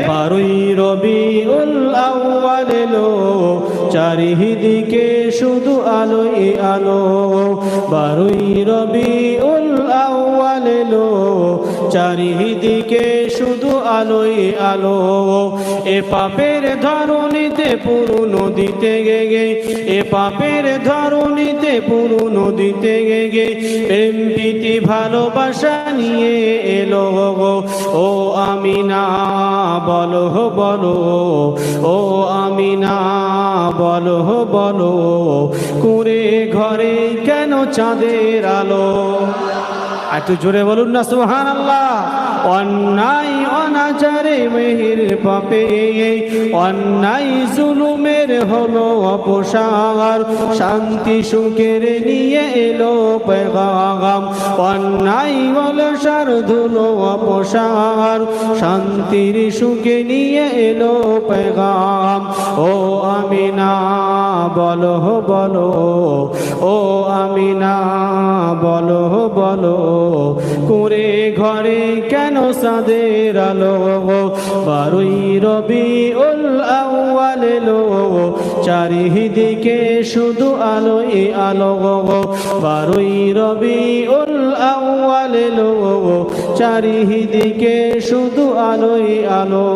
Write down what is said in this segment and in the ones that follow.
12ই রবিউল আউয়াল এলো, চারিদিকে শুধু আলোই আলো। 12ই রবিউল আউয়াল এলো, চারিদিকে শুধু আলোই আলো। এ পাপের ধরণীতে পুরো নদীতে গে, এ পাপের ধরণীতে পুরো নদীতে গে প্রেম প্রীতি ভালোবাসা নিয়ে এলো। ও আমিনা বলো বলো, ও আমিনা বলো বলো, কুঁড়ে ঘরে কেন চাঁদের আলো? একটু জোরে বলুন না সুবহানাল্লাহ। অন্যায় অনাচারে মেহের পাপে, অন্যায় জুলুমের হলো অপসার, শান্তি সুখের নিয়ে এলো পেগাম। অন্যায় অলসার ধুলো অপসার, শান্তির সুখে নিয়ে এলো পেগাম। ও আমিনা বলো বলো, ও আমিনা বলো বলো, কুঁড়ে ঘরে কেন চাঁদের আলো? 12ই রবিউল আউয়াল এলো, চারিদিকে শুধু আলোই আলো। 12ই রবিউল আউয়াল এলো, চারিদিকে শুধু আলোই আলো।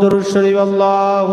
দুরূদ শরীফ। আল্লাহুম্মা